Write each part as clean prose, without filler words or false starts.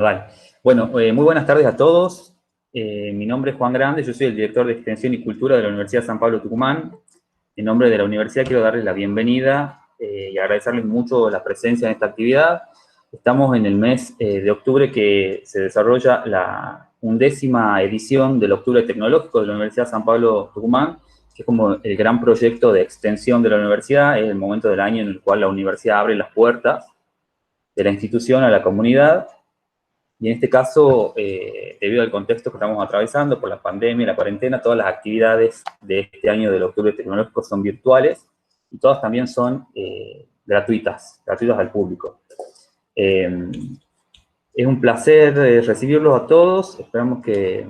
Vale. Bueno, muy buenas tardes a todos. Mi nombre es Juan Grande, yo soy el director de Extensión y Cultura de la Universidad San Pablo Tucumán. En nombre de la universidad quiero darles la bienvenida y agradecerles mucho la presencia en esta actividad. Estamos en el mes de octubre que se desarrolla la 11ª edición del Octubre Tecnológico de la Universidad San Pablo Tucumán, que es como el gran proyecto de extensión de la universidad. Es el momento del año en el cual la universidad abre las puertas de la institución a la comunidad. Y en este caso, debido al contexto que estamos atravesando por la pandemia y la cuarentena, todas las actividades de este año del Octubre Tecnológico son virtuales y todas también son gratuitas al público. Es un placer recibirlos a todos. Esperamos que,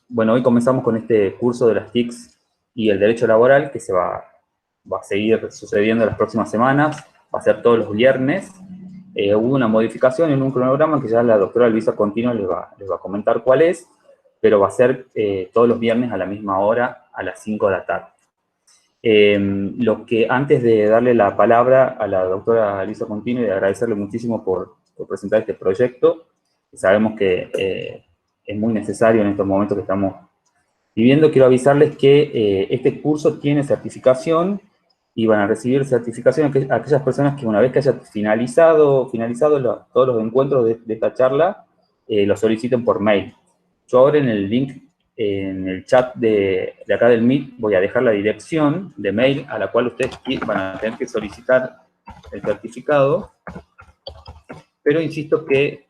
bueno, hoy comenzamos con este curso de las TICs y el derecho laboral que va a seguir sucediendo en las próximas semanas. Va a ser todos los viernes. Hubo una modificación en un cronograma que ya la doctora Luisa Contino les va a comentar cuál es, pero va a ser todos los viernes a la misma hora, a las 5 de la tarde. Lo que antes de darle la palabra a la doctora Luisa Contino y de agradecerle muchísimo por presentar este proyecto, sabemos que es muy necesario en estos momentos que estamos viviendo, quiero avisarles que este curso tiene certificación y van a recibir certificación aquellas personas que una vez que hayan finalizado todos los encuentros de esta charla, lo soliciten por mail. Yo ahora en el link, en el chat de acá del Meet, voy a dejar la dirección de mail a la cual ustedes van a tener que solicitar el certificado, pero insisto que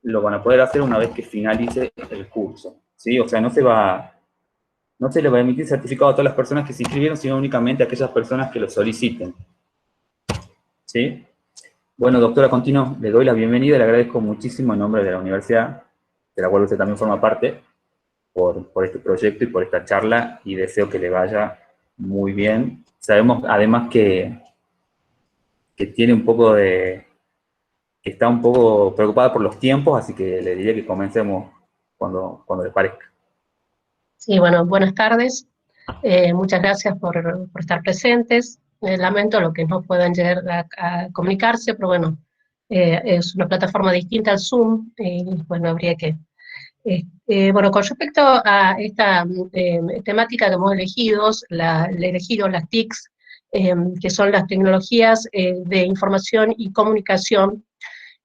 lo van a poder hacer una vez que finalice el curso, ¿sí? O sea, no se le va a emitir certificado a todas las personas que se inscribieron, sino únicamente a aquellas personas que lo soliciten. ¿Sí? Bueno, doctora Contino, le doy la bienvenida, le agradezco muchísimo en nombre de la universidad, de la cual usted también forma parte, por este proyecto y por esta charla, y deseo que le vaya muy bien. Sabemos, además, que tiene un poco que está un poco preocupada por los tiempos, así que le diría que comencemos cuando le parezca. Sí, bueno, buenas tardes. Muchas gracias por estar presentes. Lamento lo que no puedan llegar a comunicarse, pero bueno, es una plataforma distinta al Zoom, y bueno, habría que... bueno, con respecto a esta temática que hemos elegido, elegido las TICs, que son las tecnologías de información y comunicación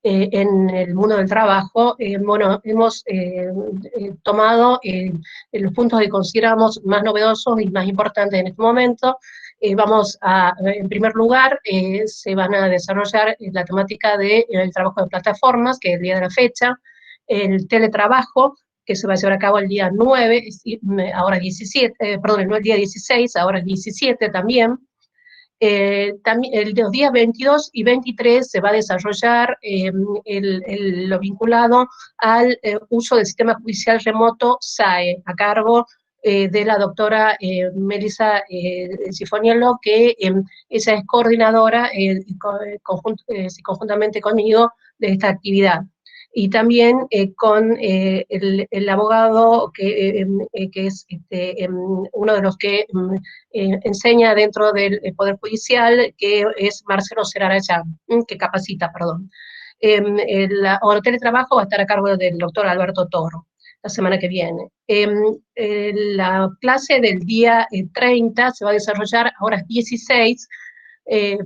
en el mundo del trabajo, bueno, hemos tomado los puntos que consideramos más novedosos y más importantes en este momento. En primer lugar, se van a desarrollar la temática del trabajo de plataformas, que es el día de la fecha, el teletrabajo, que se va a llevar a cabo el día 9, ahora 17, perdón, no el día 16, ahora el 17 también. También, los días 22 y 23 se va a desarrollar lo vinculado al uso del sistema judicial remoto SAE, a cargo de la doctora Melissa Cifoniello, que ella es coordinadora conjuntamente conmigo de esta actividad. Y también con el abogado que es uno de los que enseña dentro del Poder Judicial, que es Marcelo Cerarayán, que capacita, perdón. El teletrabajo va a estar a cargo del doctor Alberto Toro la semana que viene. La clase del día 30 se va a desarrollar a horas 16,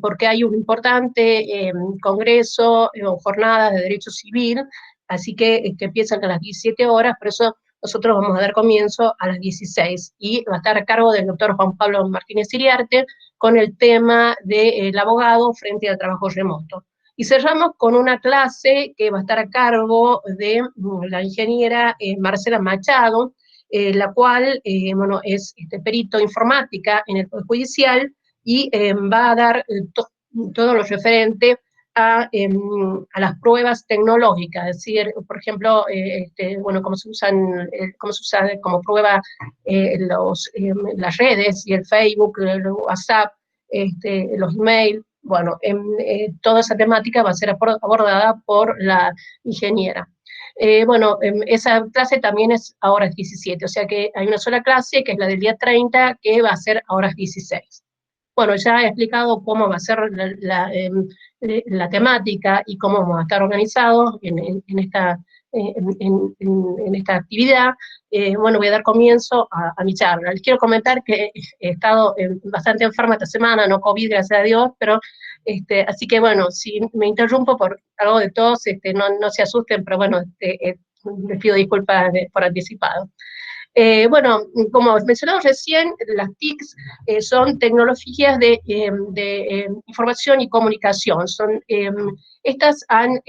porque hay un importante congreso o jornadas de derecho civil, así que empiezan a las 17 horas, por eso nosotros vamos a dar comienzo a las 16, y va a estar a cargo del doctor Juan Pablo Martínez Iriarte con el tema del abogado frente al trabajo remoto. Y cerramos con una clase que va a estar a cargo de la ingeniera Marcela Machado, la cual bueno, es perito informática en el Poder Judicial, y va a dar todo lo referente a las pruebas tecnológicas, es decir, por ejemplo, bueno, cómo se usa como prueba las redes y el Facebook, el WhatsApp, los emails. Bueno, toda esa temática va a ser abordada por la ingeniera. Bueno, esa clase también es a horas 17, o sea que hay una sola clase, que es la del día 30, que va a ser a horas 16. Bueno, ya he explicado cómo va a ser la temática y cómo vamos a estar organizados en esta actividad. Bueno, voy a dar comienzo a mi charla. Les quiero comentar que he estado bastante enferma esta semana, no COVID, gracias a Dios, pero así que bueno, si me interrumpo por algo de tos, no se asusten, pero bueno, les pido disculpas por anticipado. Bueno, como mencionamos recién, las TICs son tecnologías de información y comunicación. Estas han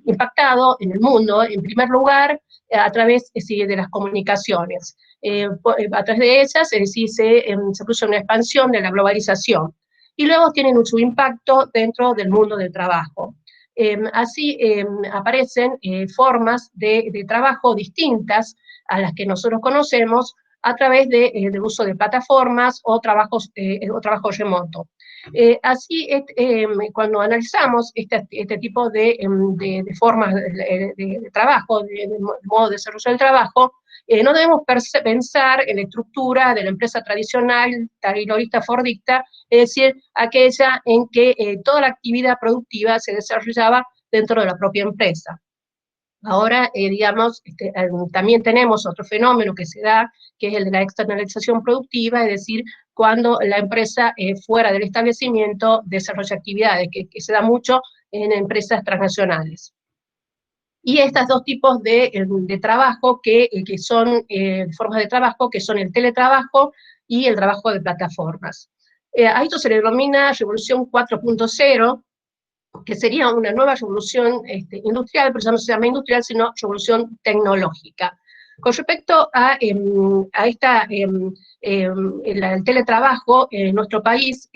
impactado en el mundo, en primer lugar, a través de las comunicaciones. A través de ellas, es decir, se produce una expansión de la globalización. Y luego tienen su impacto dentro del mundo del trabajo. Así aparecen formas de trabajo distintas a las que nosotros conocemos a través del uso de plataformas o trabajo remoto. Así, cuando analizamos este tipo de formas de trabajo, de modo de desarrollo del trabajo, no debemos pensar en la estructura de la empresa tradicional, taylorista, fordista, es decir, aquella en que toda la actividad productiva se desarrollaba dentro de la propia empresa. Ahora, digamos, también tenemos otro fenómeno que se da, que es el de la externalización productiva, es decir, cuando la empresa fuera del establecimiento desarrolla actividades, que se da mucho en empresas transnacionales. Y estos dos tipos de trabajo, que son formas de trabajo, que son el teletrabajo y el trabajo de plataformas. A esto se le denomina Revolución 4.0, que sería una nueva revolución industrial, pero ya no se llama industrial, sino revolución tecnológica. Con respecto a el teletrabajo, nuestro país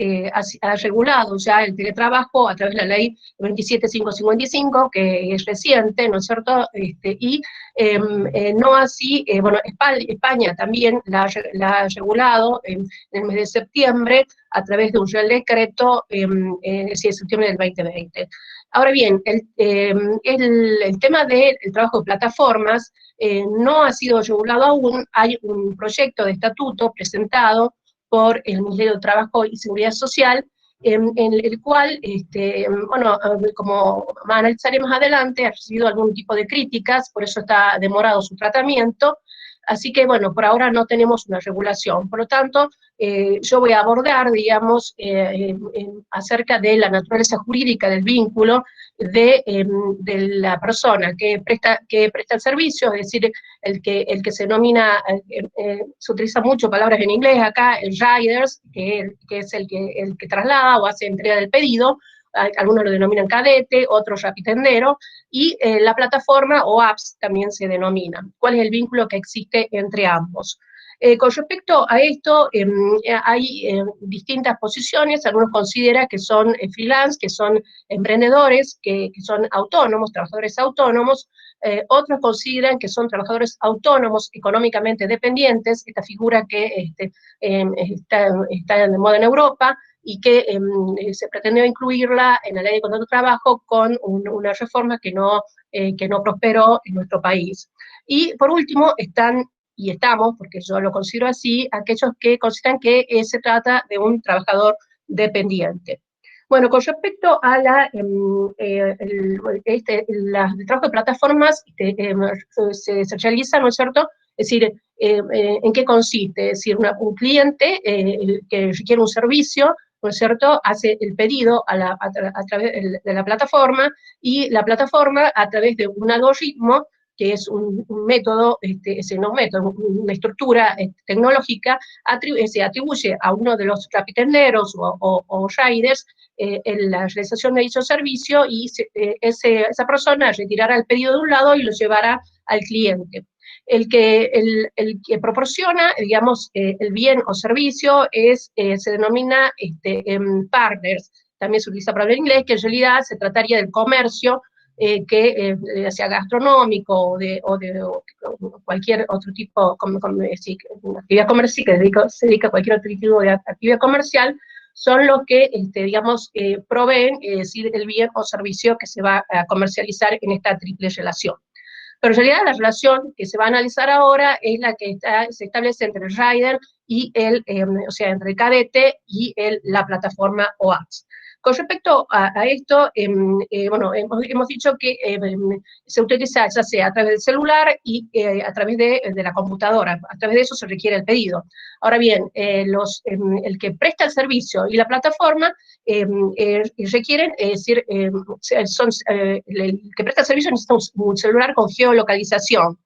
ha regulado ya el teletrabajo a través de la ley 27555, que es reciente, ¿no es cierto? Y no así, bueno, España también la ha regulado en el mes de septiembre a través de un Real Decreto de septiembre del 2020. Ahora bien, el tema del trabajo de plataformas no ha sido regulado aún. Hay un proyecto de estatuto presentado por el Ministerio de Trabajo y Seguridad Social, en el cual, bueno, como analizaremos adelante, ha recibido algún tipo de críticas, por eso está demorado su tratamiento. Así que, bueno, por ahora no tenemos una regulación. Por lo tanto, yo voy a abordar, digamos, acerca de la naturaleza jurídica del vínculo de la persona que presta el servicio, es decir, el que se denomina, se utiliza mucho palabras en inglés acá, el riders, que es el que traslada o hace entrega del pedido. Algunos lo denominan cadete, otros rapitendero, y la plataforma o apps también se denomina. ¿Cuál es el vínculo que existe entre ambos? Con respecto a esto, hay distintas posiciones. Algunos consideran que son freelance, que son emprendedores, que son autónomos, trabajadores autónomos. Otros consideran que son trabajadores autónomos económicamente dependientes, esta figura que está de moda en Europa, y que se pretendió incluirla en la ley de contrato de trabajo con una reforma que no prosperó en nuestro país. Y por último estamos, porque yo lo considero así, aquellos que consideran que se trata de un trabajador dependiente. Bueno, con respecto a el trabajo de plataformas, se realiza, ¿no es cierto? Es decir, ¿en qué consiste? Es decir, un cliente que requiere un servicio, ¿no es cierto?, hace el pedido a través de la plataforma, y la plataforma, a través de un algoritmo, que es un método, una estructura tecnológica, se atribuye a uno de los rapitenderos o riders la realización de dicho servicio, y esa persona retirará el pedido de un lado y lo llevará al cliente. El que proporciona, digamos, el bien o servicio se denomina partners. También se utiliza para hablar inglés, que en realidad se trataría del comercio, que sea gastronómico o de cualquier otro tipo, actividad comercial, que se dedica a cualquier otro tipo de actividad comercial, son los que, digamos, proveen, es decir, el bien o servicio que se va a comercializar en esta triple relación. Pero en realidad la relación que se va a analizar ahora es la que se establece entre el rider y o sea, entre el cadete y la plataforma OAX. Con respecto a esto, bueno, hemos dicho que se utiliza ya sea a través del celular y a través de la computadora. A través de eso se requiere el pedido. Ahora bien, el que presta el servicio y la plataforma requieren, es decir, el que presta el servicio necesita un celular con geolocalización.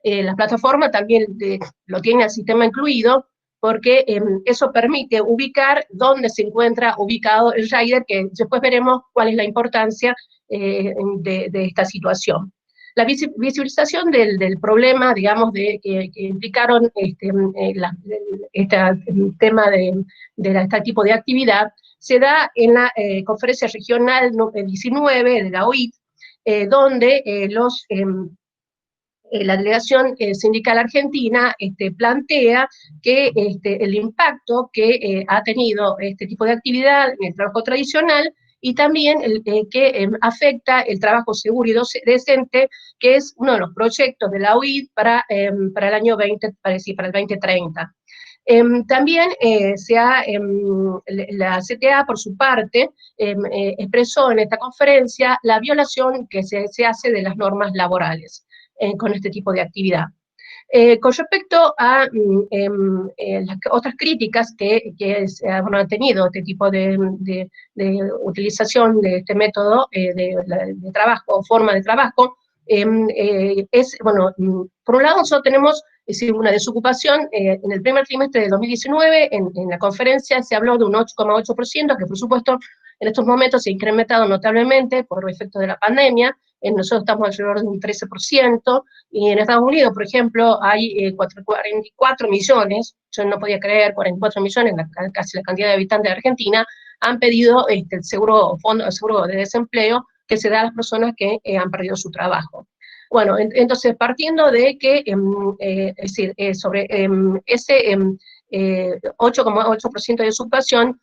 La plataforma también lo tiene el sistema incluido, porque eso permite ubicar dónde se encuentra ubicado el rider, que después veremos cuál es la importancia de esta situación. La visibilización del problema, digamos, que implicaron este tema de este tipo de actividad, se da en la conferencia regional 19 de la OIT, donde la delegación sindical argentina plantea que el impacto que ha tenido este tipo de actividad en el trabajo tradicional y también que afecta el trabajo seguro y decente, que es uno de los proyectos de la OIT para el año 20, para el 2030. También la CTA, por su parte, expresó en esta conferencia la violación que se hace de las normas laborales con este tipo de actividad. Con respecto a las otras críticas que han tenido este tipo de utilización de este método de trabajo, forma de trabajo, bueno, por un lado nosotros tenemos una desocupación en el primer trimestre de 2019, en la conferencia se habló de un 8,8%, que por supuesto en estos momentos se ha incrementado notablemente por efecto de la pandemia. Nosotros estamos alrededor de un 13%, y en Estados Unidos, por ejemplo, hay 44 millones, yo no podía creer, 44 millones, casi la cantidad de habitantes de Argentina, han pedido el seguro de desempleo que se da a las personas que han perdido su trabajo. Bueno, entonces, partiendo de que, es decir, sobre ese 8,8% de ocupación,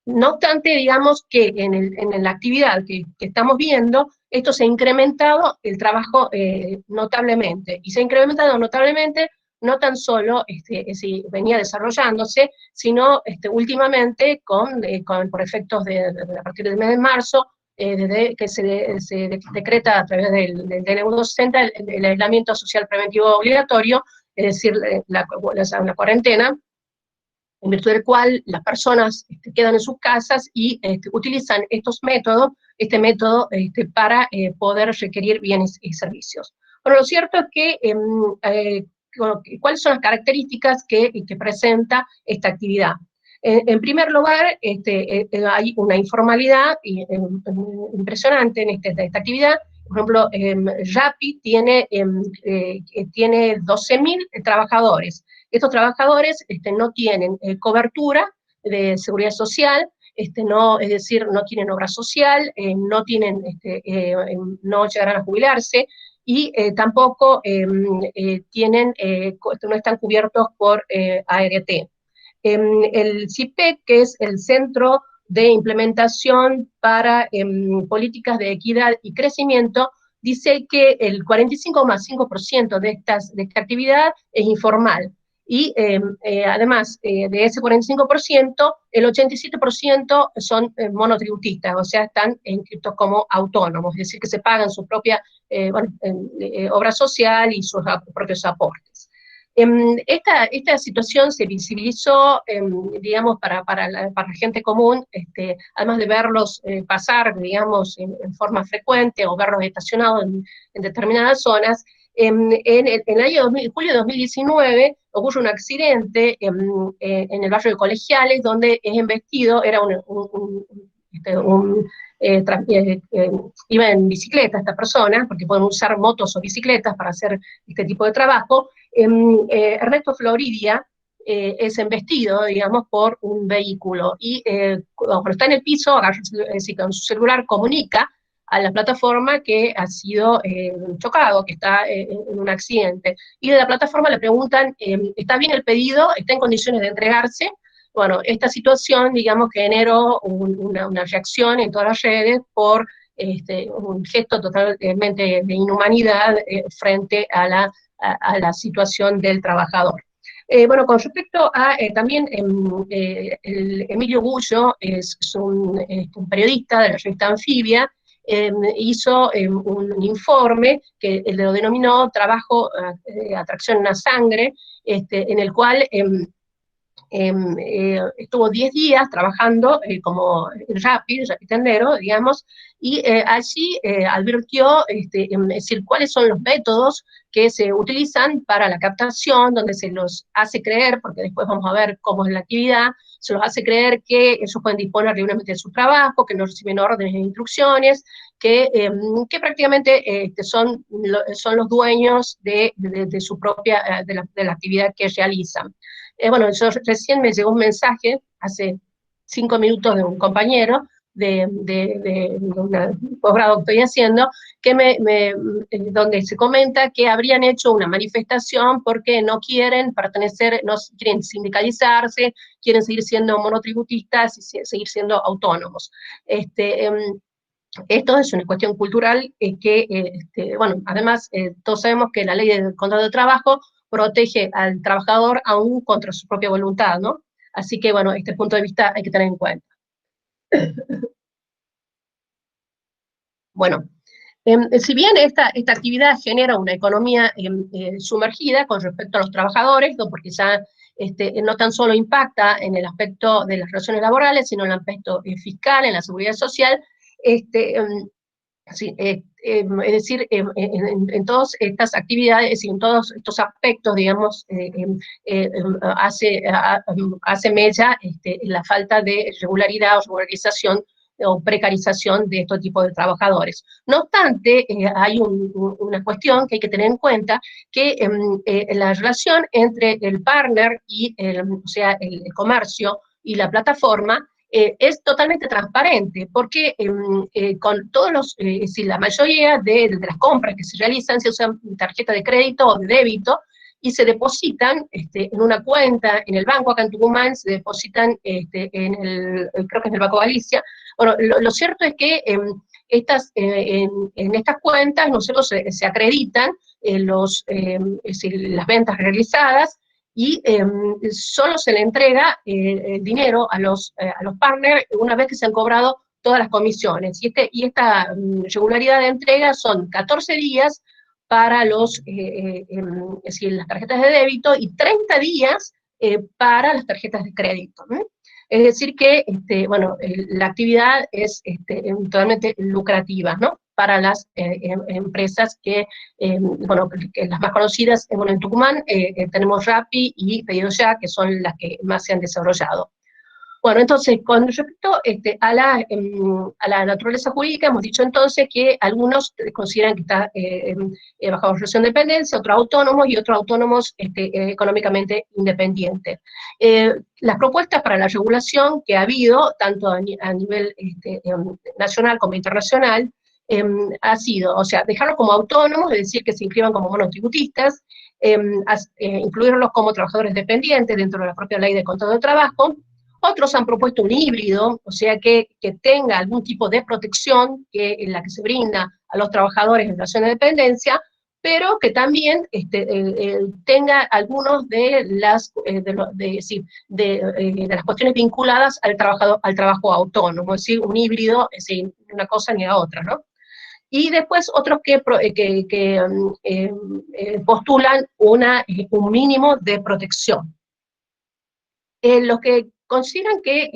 no obstante, digamos que en la actividad que estamos viendo, esto se ha incrementado el trabajo notablemente, y se ha incrementado notablemente no tan solo si venía desarrollándose, sino últimamente por efectos a partir del mes de marzo, desde que se decreta a través del DNU 260 el aislamiento social preventivo obligatorio, es decir, la cuarentena, en virtud del cual las personas quedan en sus casas y utilizan este método para poder requerir bienes y servicios. Bueno, lo cierto es que, ¿cuáles son las características que presenta esta actividad? En primer lugar, hay una informalidad impresionante en esta actividad. Por ejemplo, Rappi tiene 12.000 trabajadores. Estos trabajadores no tienen cobertura de seguridad social, es decir, no tienen obra social, no llegarán a jubilarse, y tampoco no están cubiertos por ART. El CIPEC, que es el Centro de Implementación para Políticas de Equidad y Crecimiento, dice que el 45,5% de esta actividad es informal. Y además de ese 45%, el 87% son monotributistas, o sea, están inscritos como autónomos, es decir, que se pagan su propia obra social y sus propios aportes. Esta situación se visibilizó, digamos, para la gente común, además de verlos pasar, digamos, en forma frecuente o verlos estacionados en determinadas zonas. En el año julio de 2019 ocurre un accidente en el barrio de Colegiales, donde es embestido, iba en bicicleta esta persona, porque pueden usar motos o bicicletas para hacer este tipo de trabajo. Ernesto Floridia es embestido, digamos, por un vehículo, y cuando está en el piso, con su celular comunica a la plataforma que ha sido chocado, que está en un accidente. Y de la plataforma le preguntan, ¿está bien el pedido? ¿Está en condiciones de entregarse? Bueno, esta situación, digamos, que generó una reacción en todas las redes por un gesto totalmente de inhumanidad frente a la situación del trabajador. Bueno, con respecto a también Emilio Gullo es un periodista de la revista Anfibia, hizo un informe que lo denominó Trabajo, Atracción en la Sangre, en el cual estuvo 10 días trabajando como Rappi tendero, digamos, y allí advirtió es decir, cuáles son los métodos que se utilizan para la captación, donde se los hace creer, porque después vamos a ver cómo es la actividad, se los hace creer que ellos pueden disponer libremente de su trabajo, que no reciben órdenes e instrucciones, que prácticamente son los dueños de su propia, de la actividad que realizan. Bueno, yo recién me llegó un mensaje, hace 5 minutos, de un compañero de un posgrado que estoy haciendo, donde se comenta que habrían hecho una manifestación porque no quieren pertenecer, no quieren sindicalizarse, quieren seguir siendo monotributistas y seguir siendo autónomos. Esto es una cuestión cultural bueno, además todos sabemos que la ley del contrato de trabajo protege al trabajador aún contra su propia voluntad, ¿no? Así que, bueno, este punto de vista hay que tener en cuenta. Bueno, si bien esta actividad genera una economía sumergida con respecto a los trabajadores, ¿no? Porque ya no tan solo impacta en el aspecto de las relaciones laborales, sino en el aspecto fiscal, en la seguridad social, sí, es decir, en todas estas actividades y en todos estos aspectos, digamos, hace mella la falta de regularidad o regularización o precarización de estos tipos de trabajadores. No obstante, hay una cuestión que hay que tener en cuenta, que la relación entre el partner y o sea, el comercio y la plataforma es totalmente transparente, porque con todos si la mayoría de las compras que se realizan se usan tarjeta de crédito o de débito, y se depositan en una cuenta en el banco, acá en Tucumán, se depositan creo que es el Banco Galicia. Bueno, lo cierto es que en estas cuentas nosotros se acreditan las ventas realizadas, y solo se le entrega el dinero a los partners una vez que se han cobrado todas las comisiones. Y esta regularidad de entrega son 14 días para es decir, las tarjetas de débito, y 30 días para las tarjetas de crédito. Es decir que, bueno, la actividad es totalmente lucrativa, ¿no? Para las empresas bueno, que las más conocidas, bueno, en Tucumán tenemos Rappi y Pedido Ya, que son las que más se han desarrollado. Bueno, entonces, con respecto a la naturaleza jurídica, hemos dicho entonces que algunos consideran que está bajo relación de dependencia, otros autónomos, y otros autónomos económicamente independientes. Las propuestas para la regulación que ha habido, tanto a nivel nacional como internacional, ha sido, o sea, dejarlos como autónomos, es decir, que se inscriban como monotributistas, incluirlos como trabajadores dependientes dentro de la propia ley de contrato de trabajo. Otros han propuesto un híbrido, o sea, que tenga algún tipo de protección en la que se brinda a los trabajadores en relación de dependencia, pero que también tenga algunos de las cuestiones vinculadas al trabajo autónomo, es decir, un híbrido, es decir, una cosa ni la otra, ¿no? Y después otros que postulan un mínimo de protección. Los que consideran que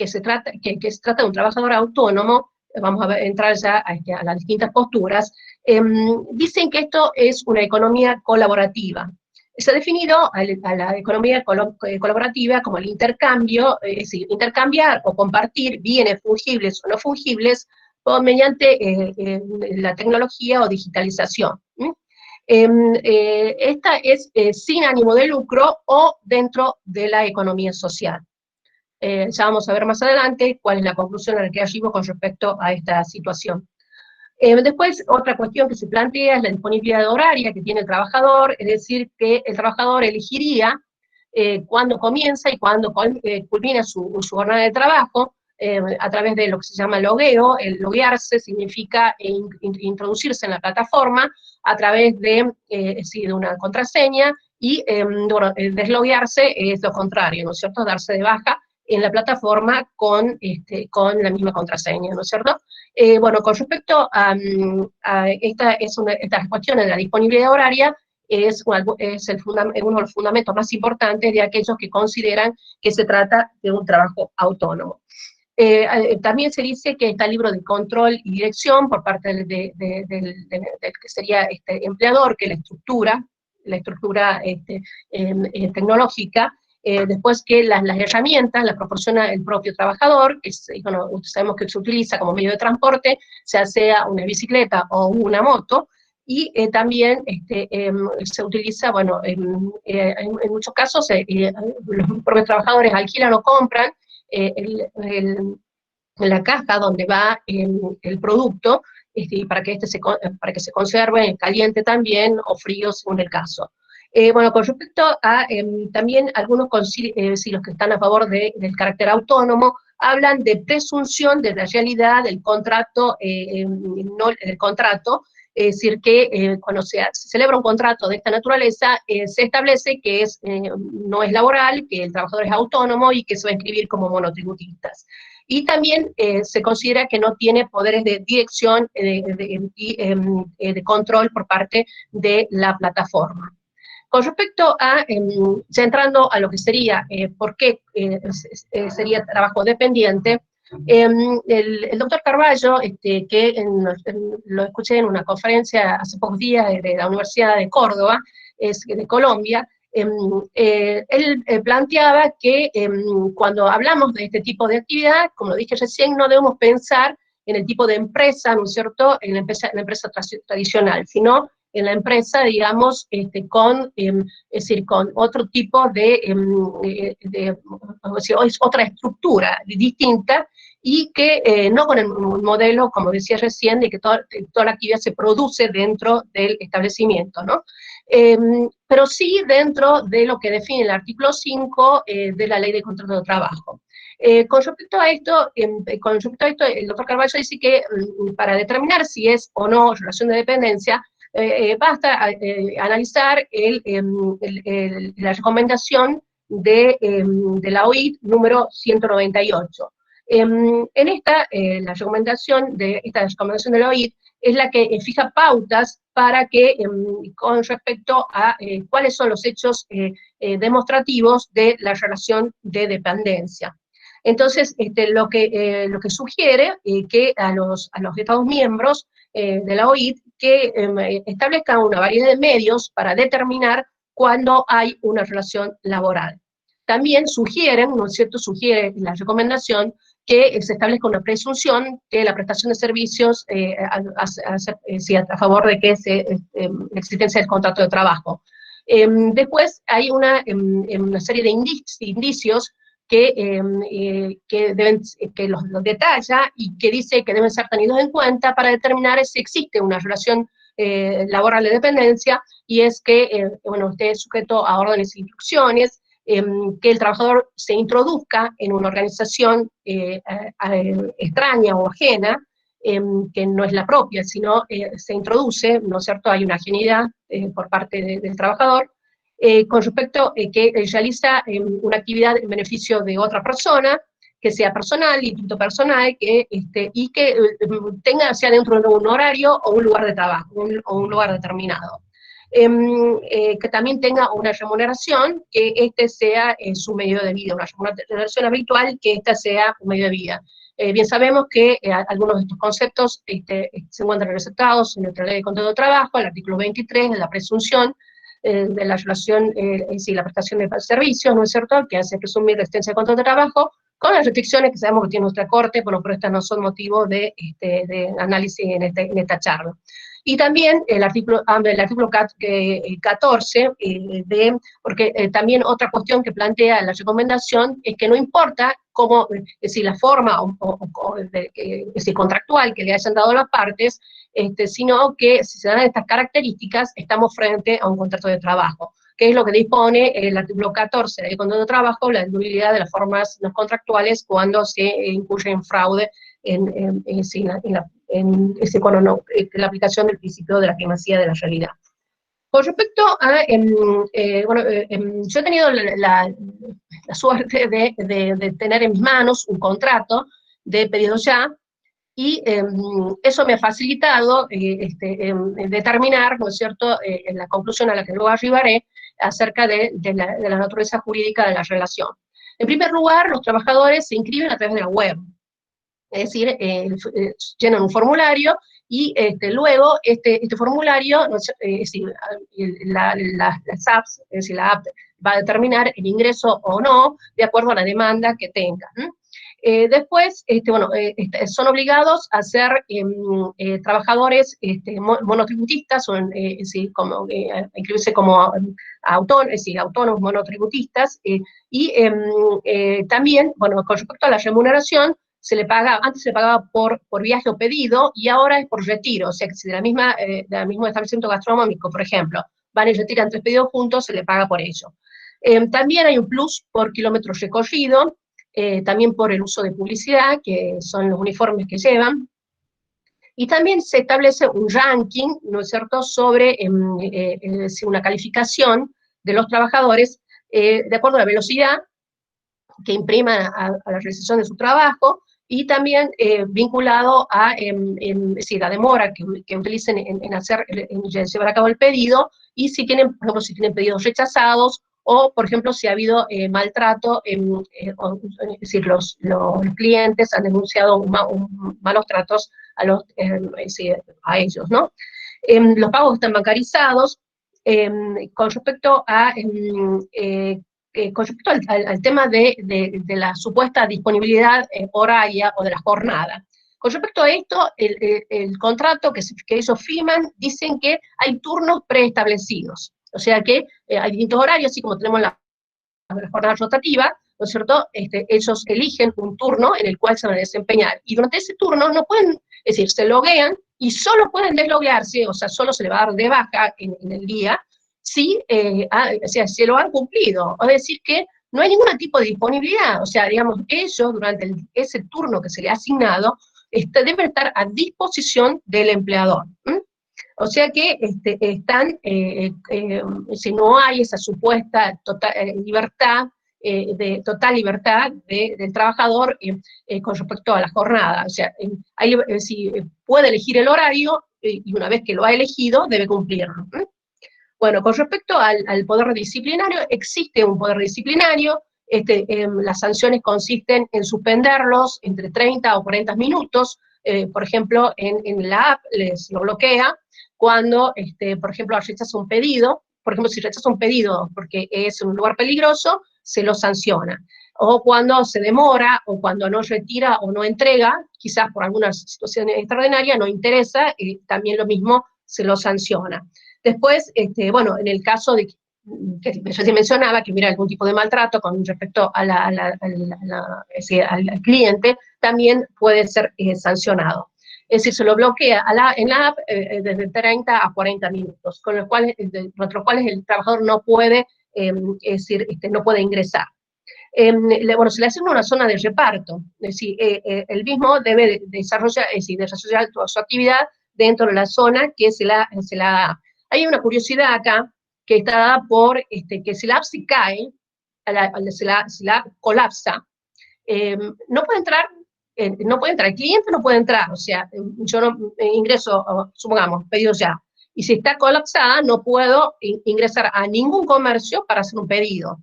se trata de un trabajador autónomo, vamos a entrar ya a las distintas posturas, dicen que esto es una economía colaborativa. Se ha definido a la economía colaborativa como el intercambio, es decir, intercambiar o compartir bienes fungibles o no fungibles mediante la tecnología o digitalización. Esta es sin ánimo de lucro o dentro de la economía social. Ya vamos a ver más adelante cuál es la conclusión a la que arribo con respecto a esta situación. Después, otra cuestión que se plantea es la disponibilidad horaria que tiene el trabajador, es decir, que el trabajador elegiría cuándo comienza y cuándo culmina su jornada de trabajo, a través de lo que se llama logueo. El loguearse significa introducirse en la plataforma a través de una contraseña, y bueno, desloguearse es lo contrario, ¿no es cierto? Darse de baja en la plataforma con la misma contraseña, ¿no es cierto? Bueno, con respecto a estas cuestiones de la disponibilidad horaria, es uno de los fundamentos más importantes de aquellos que consideran que se trata de un trabajo autónomo. También se dice que está el libro de control y dirección por parte del que sería este empleador, que la estructura tecnológica, después que las herramientas las proporciona el propio trabajador, que bueno, sabemos que se utiliza como medio de transporte, ya sea una bicicleta o una moto, y también se utiliza, bueno, en muchos casos los propios trabajadores alquilan o compran la caja donde va el producto, para que se conserve caliente también o frío según el caso. Bueno, con respecto a también algunos si los que están a favor del carácter autónomo, hablan de presunción de la realidad del contrato, del contrato, es decir, que cuando se celebra un contrato de esta naturaleza, se establece que no es laboral, que el trabajador es autónomo y que se va a inscribir como monotributistas. Y también se considera que no tiene poderes de dirección y de control por parte de la plataforma. Con respecto a, ya entrando a lo que sería, por qué sería trabajo dependiente, el doctor Carballo, lo escuché en una conferencia hace pocos días de la Universidad de Córdoba, de Colombia, él planteaba que cuando hablamos de este tipo de actividad, como dije recién, no debemos pensar en el tipo de empresa, ¿no es cierto?, en la empresa tradicional, sino en la empresa, digamos, es decir, con otro tipo es otra estructura distinta, y que no con el modelo, como decía recién, de que toda la actividad se produce dentro del establecimiento, ¿no? Pero sí dentro de lo que define el artículo 5 de la Ley de Contrato de Trabajo. Con respecto a esto, el doctor Carballo dice que para determinar si es o no relación de dependencia, basta analizar la recomendación de la OIT número 198. La recomendación de la OIT es la que fija pautas para que, con respecto a cuáles son los hechos demostrativos de la relación de dependencia. Entonces, lo que sugiere que a los Estados miembros de la OIT que establezcan una variedad de medios para determinar cuándo hay una relación laboral. También sugieren, ¿no es cierto?, sugiere la recomendación que se establezca una presunción que la prestación de servicios a favor de que la existencia del contrato de trabajo. Después hay una serie de indicios que los detalla y que dice que deben ser tenidos en cuenta para determinar si existe una relación laboral de dependencia, y es que, bueno, usted es sujeto a órdenes e instrucciones, que el trabajador se introduzca en una organización extraña o ajena, que no es la propia, sino se introduce, ¿no es cierto?, hay una ajenidad por parte del trabajador, con respecto que realiza una actividad en beneficio de otra persona, que sea personal, instituto personal, y que sea dentro de un horario o un lugar de trabajo, o un lugar determinado. Que también tenga una remuneración, que sea su medio de vida, una remuneración habitual, que sea un medio de vida. Bien sabemos que algunos de estos conceptos se encuentran receptados en nuestra Ley de Contrato de Trabajo, el artículo 23, de la presunción de la relación, la prestación de servicios, ¿no es cierto?, que hace presumir la existencia de contrato de trabajo, con las restricciones que sabemos que tiene nuestra Corte, pero estas no son motivo de análisis en esta charla. Y también el artículo 14, porque también otra cuestión que plantea la recomendación es que no importa cómo, es decir, la forma contractual que le hayan dado las partes, sino que si se dan estas características, estamos frente a un contrato de trabajo, que es lo que dispone el artículo 14 del contrato de trabajo, la nulidad de las formas no contractuales cuando se incurre en fraude cuando la aplicación del principio de la primacía de la realidad. Con respecto a, yo he tenido la suerte de tener en mis manos un contrato de pedido ya, y eso me ha facilitado determinar, ¿no es cierto?, en la conclusión a la que luego arribaré acerca de la naturaleza jurídica de la relación. En primer lugar, los trabajadores se inscriben a través de la web, es decir, llenan un formulario y luego este formulario, ¿no es decir, las apps, es decir, la app va a determinar el ingreso o no de acuerdo a la demanda que tengan. Después, son obligados a ser trabajadores monotributistas, o inscribirse como autónomos monotributistas, también, bueno, con respecto a la remuneración, antes se le pagaba por viaje o pedido, y ahora es por retiro, o sea que si del mismo establecimiento gastronómico, por ejemplo, van y retiran 3 pedidos juntos, se le paga por ello. También hay un plus por kilómetro recorrido, también por el uso de publicidad, que son los uniformes que llevan, y también se establece un ranking, ¿no es cierto?, sobre una calificación de los trabajadores de acuerdo a la velocidad que impriman a la realización de su trabajo, y también vinculado a la demora que utilicen en llevar a cabo el pedido, y si tienen, por ejemplo, si tienen pedidos rechazados, o, por ejemplo, si ha habido maltrato, es decir, los clientes han denunciado malos tratos a ellos, ¿no? Los pagos están bancarizados. Con respecto al tema de la supuesta disponibilidad horaria o de la jornada. Con respecto a esto, el contrato que ellos firman dicen que hay turnos preestablecidos, o sea que hay distintos horarios, así como tenemos la jornada rotativa, ¿no es cierto? Ellos eligen un turno en el cual se van a desempeñar, y durante ese turno no pueden, es decir, se loguean y solo pueden desloguearse, o sea, solo se le va a dar de baja en el día, si se lo han cumplido. Es decir, que no hay ningún tipo de disponibilidad, o sea, digamos, ellos durante ese turno que se le ha asignado, deben estar a disposición del empleador. O sea que si no hay esa supuesta libertad, total libertad del trabajador con respecto a la jornada. O sea, si puede elegir el horario, y una vez que lo ha elegido, debe cumplirlo. Bueno, con respecto al poder disciplinario, existe un poder disciplinario. Las sanciones consisten en suspenderlos entre 30 o 40 minutos. Por ejemplo, en la app lo bloquea cuando, por ejemplo, rechaza un pedido. Por ejemplo, si rechaza un pedido porque es un lugar peligroso, se lo sanciona. O cuando se demora, o cuando no retira o no entrega, quizás por alguna situación extraordinaria, no interesa, también lo mismo se lo sanciona. Después, bueno, en el caso de que yo te mencionaba, que hubiera algún tipo de maltrato con respecto al cliente, también puede ser sancionado. Es decir, se lo bloquea en la app desde 30 a 40 minutos, con los cuales el trabajador no puede, no puede ingresar. Bueno, se le asigna una zona de reparto, es decir, el mismo debe desarrollar su actividad dentro de la zona que se la da. Hay una curiosidad acá, que está dada por que si la app se cae, si la app colapsa, no puede entrar, el cliente no puede entrar, o sea, yo no ingreso, supongamos, pedido ya, y si está colapsada, no puedo ingresar a ningún comercio para hacer un pedido.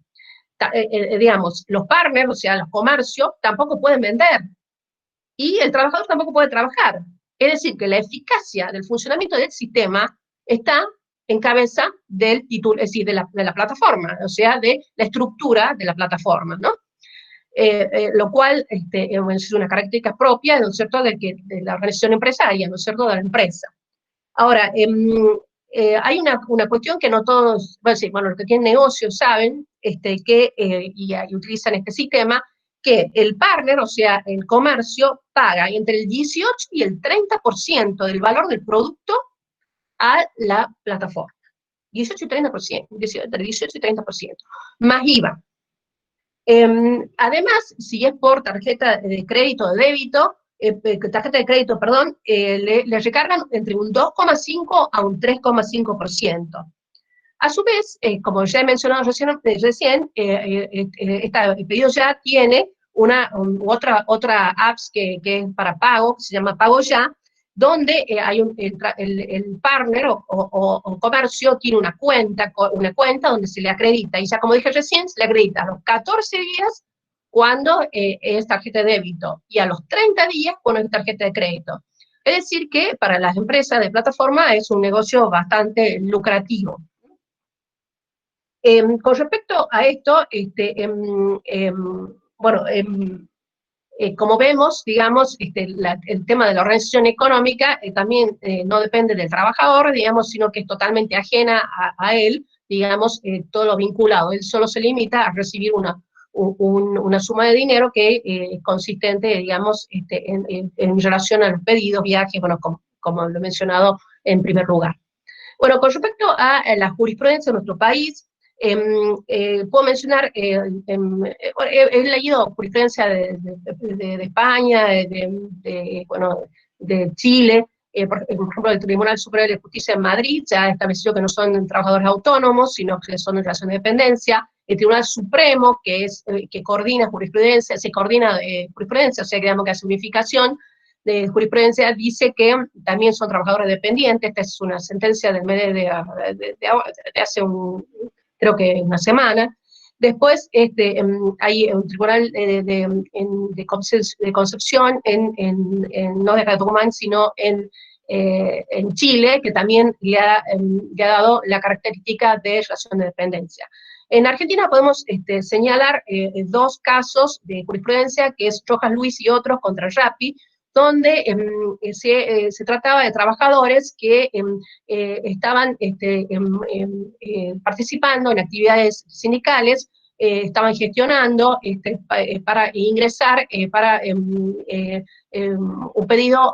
Digamos, los partners, o sea, los comercios, tampoco pueden vender, y el trabajador tampoco puede trabajar. Es decir, que la eficacia del funcionamiento del sistema está en cabeza del título, es decir, de la plataforma, o sea, de la estructura de la plataforma, ¿no? Lo cual es una característica propia, ¿no es cierto?, de la organización empresaria, ¿no es cierto?, de la empresa. Ahora, hay una cuestión que no todos, bueno, los que tienen negocios saben, y utilizan este sistema, que el partner, o sea, el comercio, paga entre el 18 y el 30% del valor del producto a la plataforma. 18 y 30%, entre 18 y 30%, más IVA. Además, si es por tarjeta de crédito o de débito, tarjeta de crédito, perdón, le recargan entre un 2,5 a un 3,5%. A su vez, como ya he mencionado recién el pedido ya tiene otra apps que es para pago, que se llama Pago Ya, donde hay el partner o comercio tiene una cuenta donde se le acredita, y ya como dije recién, se le acredita a los 14 días cuando es tarjeta de débito, y a los 30 días cuando es tarjeta de crédito. Es decir que para las empresas de plataforma es un negocio bastante lucrativo. Con respecto a esto, bueno, como vemos, digamos, el tema de la organización económica también no depende del trabajador, digamos, sino que es totalmente ajena a él, digamos, todo lo vinculado. Él solo se limita a recibir una suma de dinero que es consistente, digamos, en relación a los pedidos, viajes, bueno, como lo he mencionado en primer lugar. Bueno, con respecto a la jurisprudencia de nuestro país, puedo mencionar, he leído jurisprudencia de España, bueno, de Chile, por ejemplo, el Tribunal Superior de Justicia en Madrid ya estableció que no son trabajadores autónomos, sino que son en relación de dependencia. El Tribunal Supremo, que coordina jurisprudencia, jurisprudencia, o sea, que digamos que hace unificación de jurisprudencia, dice que también son trabajadores dependientes. Esta es una sentencia del mes de hace creo que una semana. Después hay un tribunal de Concepción, no de acá de Tucumán, sino en Chile, que también le ha dado la característica de relación de dependencia. En Argentina podemos señalar dos casos de jurisprudencia, que es Rojas Luis y otros contra Rappi, donde se trataba de trabajadores que estaban participando en actividades sindicales, estaban gestionando para ingresar, un pedido,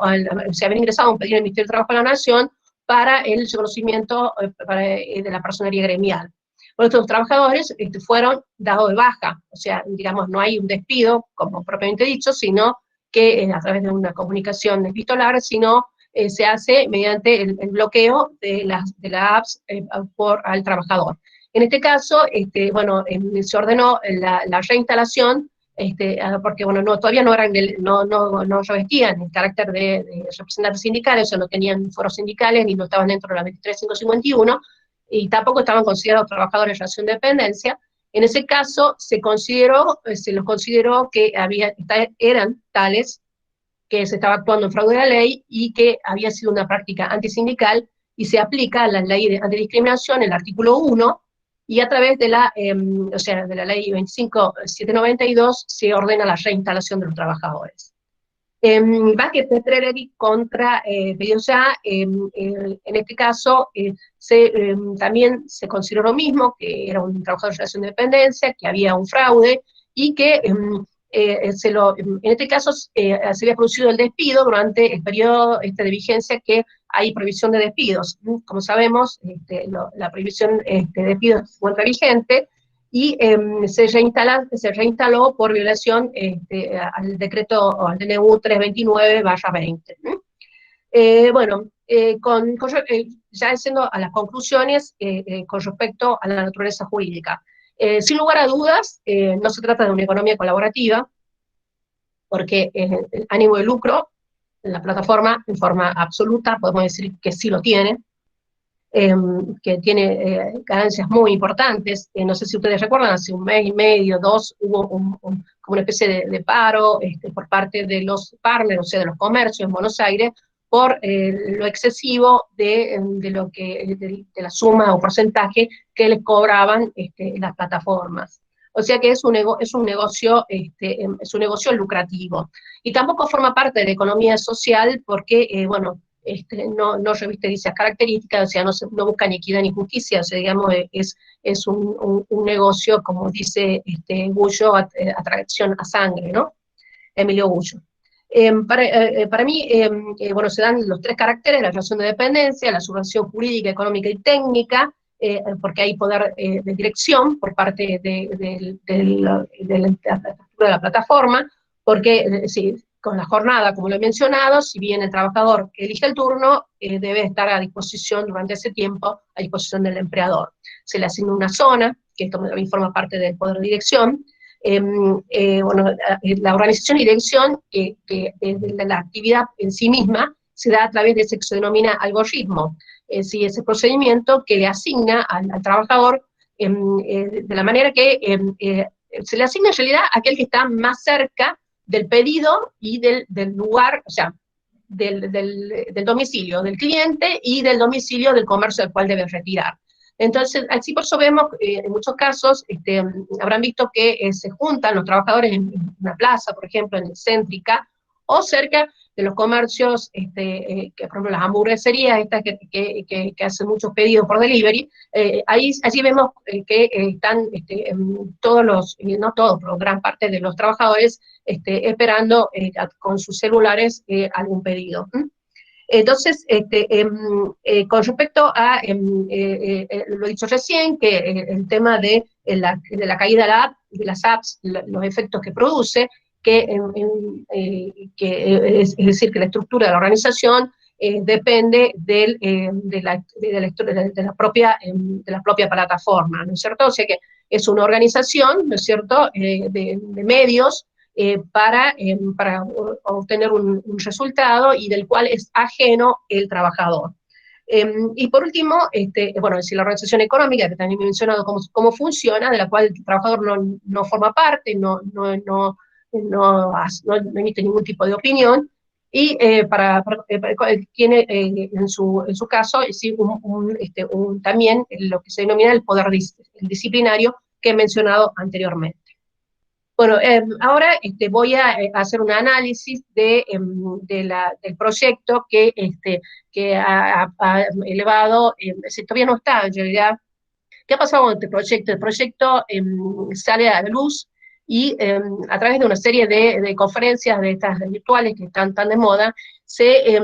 se habían ingresado un pedido del Ministerio de Trabajo de la Nación para el reconocimiento de la personería gremial. Bueno, estos trabajadores fueron dados de baja, o sea, digamos, no hay un despido, como propiamente dicho, sino que a través de una comunicación epistolar, sino se hace mediante el bloqueo de las apps al trabajador. En este caso, bueno, se ordenó la reinstalación, porque bueno, todavía no revestían el carácter de representantes sindicales, o sea, no tenían foros sindicales, ni no estaban dentro de la 23551, y tampoco estaban considerados trabajadores en relación de dependencia. En ese caso, se los consideró que eran tales que se estaba actuando en fraude de la ley y que había sido una práctica antisindical, y se aplica la ley de antidiscriminación, el artículo 1, y a través de de la ley 25792 se ordena la reinstalación de los trabajadores. Vázquez Petrelli contra Pedido Ya, en este caso también se consideró lo mismo, que era un trabajador de relación de dependencia, que había un fraude, y que en este caso se había producido el despido durante el periodo de vigencia que hay prohibición de despidos. Como sabemos, la prohibición de despidos se encuentra vigente, y se reinstaló por violación al decreto, o al DNU 329/20. Bueno, ya yendo a las conclusiones con respecto a la naturaleza jurídica. Sin lugar a dudas, no se trata de una economía colaborativa, porque el ánimo de lucro en la plataforma, en forma absoluta, podemos decir que sí lo tiene, que tiene ganancias muy importantes. No sé si ustedes recuerdan, hace un mes y medio, dos, hubo como una especie de paro por parte de los partners, o sea, de los comercios en Buenos Aires, por lo excesivo de la suma o porcentaje que les cobraban las plataformas. O sea que es un negocio lucrativo. Y tampoco forma parte de la economía social porque, bueno, no reviste dichas características, o sea, no busca ni equidad ni justicia, o sea, digamos, es un negocio, como dice Gullo, atracción a sangre, ¿no? Emilio Gullo. Para mí, bueno, se dan los tres caracteres: la relación de dependencia, la subvención jurídica, económica y técnica, porque hay poder de dirección por parte de la plataforma, porque sí, con la jornada, como lo he mencionado, si bien el trabajador elige el turno, debe estar a disposición durante ese tiempo, a disposición del empleador. se le asigna una zona, que esto también forma parte del poder de dirección. Bueno, la organización y dirección de la actividad en sí misma se da a través de ese que se denomina algoritmo, es decir, ese procedimiento que le asigna al trabajador de la manera que se le asigna en realidad a aquel que está más cerca del pedido y del lugar, o sea, del domicilio del cliente y del domicilio del comercio del cual debe retirar. Entonces, así por eso vemos, en muchos casos, habrán visto que se juntan los trabajadores en una plaza, por ejemplo, en céntrica, o cerca de los comercios, que por ejemplo las hamburgueserías, estas que hacen muchos pedidos por delivery, allí vemos que están todos los, no todos, pero gran parte de los trabajadores esperando con sus celulares algún pedido. Entonces, con respecto a, lo he dicho recién, que el tema de la caída de las apps, los efectos que produce, es decir, que la estructura de la organización depende de la propia plataforma, ¿no es cierto? O sea que es una organización, ¿no es cierto?, de medios, para obtener un resultado y del cual es ajeno el trabajador. Y por último, bueno, es decir, la organización económica, que también he mencionado cómo funciona, de la cual el trabajador no forma parte, no emite ningún tipo de opinión, y tiene en su caso sí, también lo que se denomina el poder disciplinario que he mencionado anteriormente. Bueno, ahora voy a hacer un análisis del proyecto que ha elevado, todavía no está en realidad. ¿Qué ha pasado con este proyecto? El proyecto sale a la luz y a través de una serie de conferencias de estas virtuales que están tan de moda, se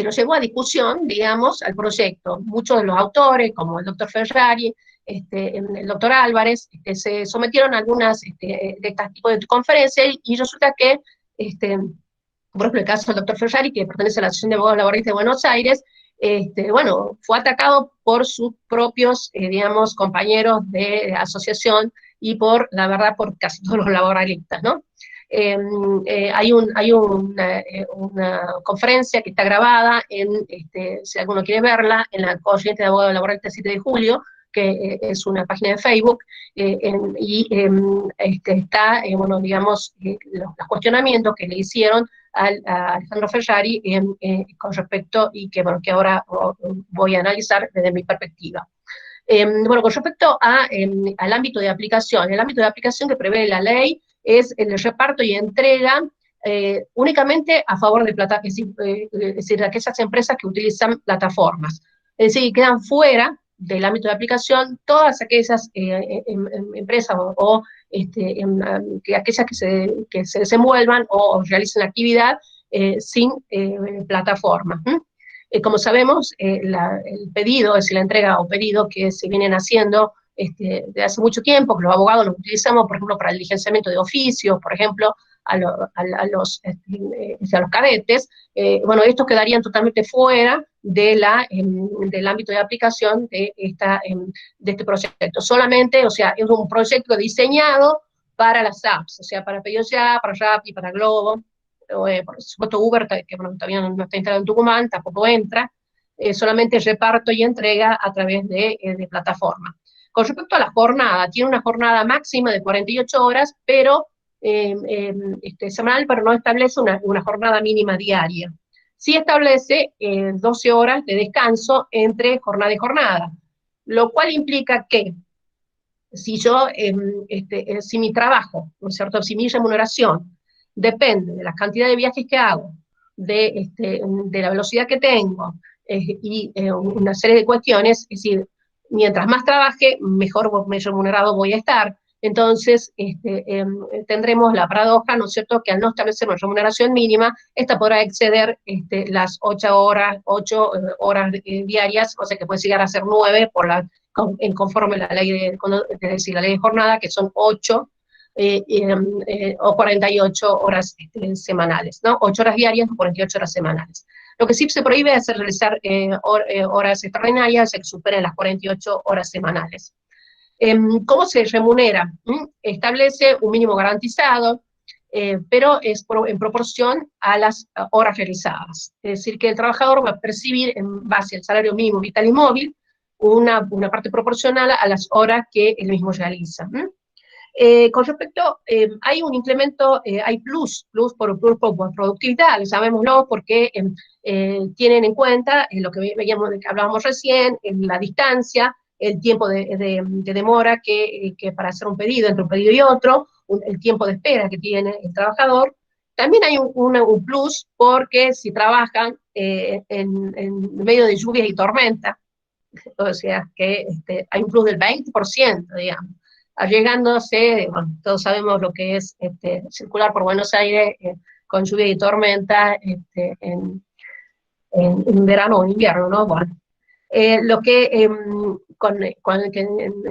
lo llevó a discusión, digamos, al proyecto. Muchos de los autores, como el doctor Ferrari, el doctor Álvarez, se sometieron a algunas de estos tipos de conferencias y resulta que, por ejemplo, el caso del doctor Ferrari, que pertenece a la Asociación de Abogados Laboralistas de Buenos Aires, bueno, fue atacado por sus propios, digamos, compañeros de asociación y la verdad, por casi todos los laboralistas, ¿no? Hay una conferencia que está grabada, si alguno quiere verla, en la Corriente de Abogados Laboralistas 7 de julio, que es una página de Facebook, está, bueno, digamos, los cuestionamientos que le hicieron a Alejandro Ferrari con respecto, y que, bueno, que ahora voy a analizar desde mi perspectiva. Bueno, con respecto al ámbito de aplicación, el ámbito de aplicación que prevé la ley es el reparto y entrega únicamente a favor de es decir, aquellas empresas que utilizan plataformas. Es decir, quedan fuera del ámbito de aplicación todas aquellas empresas o aquellas que se desenvuelvan o realicen actividad sin plataforma. Como sabemos, el pedido, es decir, la entrega o pedido que se vienen haciendo de hace mucho tiempo, que los abogados lo utilizamos, por ejemplo, para el diligenciamiento de oficios, por ejemplo, a los cadetes, bueno, estos quedarían totalmente fuera del ámbito de aplicación de este proyecto. Solamente, o sea, es un proyecto diseñado para las apps, o sea, para Pedidos Ya, para Rappi, para Globo, por supuesto Uber, que bueno, todavía no está instalado en Tucumán, tampoco entra, solamente reparto y entrega a través de plataforma. Con respecto a la jornada, tiene una jornada máxima de 48 horas, pero semanal, pero no establece una jornada mínima diaria. Sí establece 12 horas de descanso entre jornada y jornada, lo cual implica que si mi trabajo, ¿no es cierto?, si mi remuneración depende de la cantidad de viajes que hago, de la velocidad que tengo, y una serie de cuestiones, es decir, mientras más trabaje, mejor remunerado voy a estar. Entonces, tendremos la paradoja, ¿no es cierto?, que al no establecer una remuneración mínima, esta podrá exceder las 8 horas diarias, o sea que puede llegar a ser 9 conforme la ley la ley de jornada, que son 8 o 48 horas semanales, ¿no? 8 horas diarias o 48 horas semanales. Lo que sí se prohíbe es realizar horas extraordinarias que superen las 48 horas semanales. ¿Cómo se remunera? Establece un mínimo garantizado, pero es en proporción a las horas realizadas. Es decir, que el trabajador va a percibir en base al salario mínimo vital y móvil una parte proporcional a las horas que él mismo realiza. Con respecto, hay un incremento, hay plus por productividad, llamémoslo, porque tienen en cuenta lo que veíamos, que hablábamos recién, la distancia, el tiempo de demora que para hacer un pedido, entre un pedido y otro, el tiempo de espera que tiene el trabajador. También hay un plus porque si trabajan en medio de lluvias y tormentas, o sea que hay un plus del 20%, digamos, allegándose, bueno, todos sabemos lo que es circular por Buenos Aires con lluvia y tormenta en verano o en invierno, ¿no? Bueno, lo que en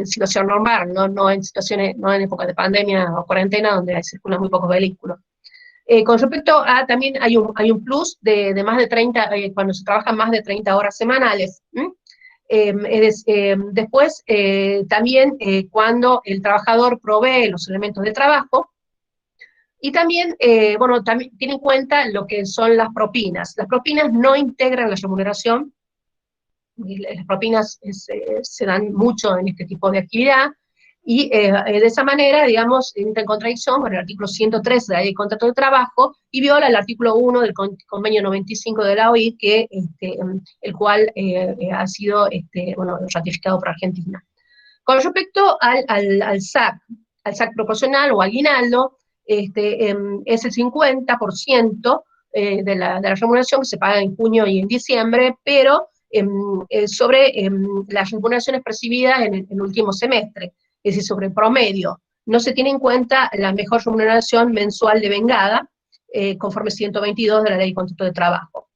situación normal, no en situaciones, no en época de pandemia o cuarentena, donde circulan muy pocos vehículos. Con respecto a, también hay un plus de más de 30, cuando se trabajan más de 30 horas semanales. Después, también cuando el trabajador provee los elementos de trabajo, y también, bueno, también tiene en cuenta lo que son las propinas. Las propinas no integran la remuneración, las propinas se dan mucho en este tipo de actividad, y de esa manera, digamos, entra en contradicción con el artículo 103 de la Ley de Contrato de Trabajo y viola el artículo 1 del convenio 95 de la OIT, el cual ha sido bueno, ratificado por Argentina. Con respecto al SAC proporcional o aguinaldo, es el 50% de la remuneración que se paga en junio y en diciembre, pero sobre las remuneraciones percibidas en el último semestre, es decir, sobre el promedio. No se tiene en cuenta la mejor remuneración mensual devengada, conforme 122 de la Ley de Contrato de Trabajo.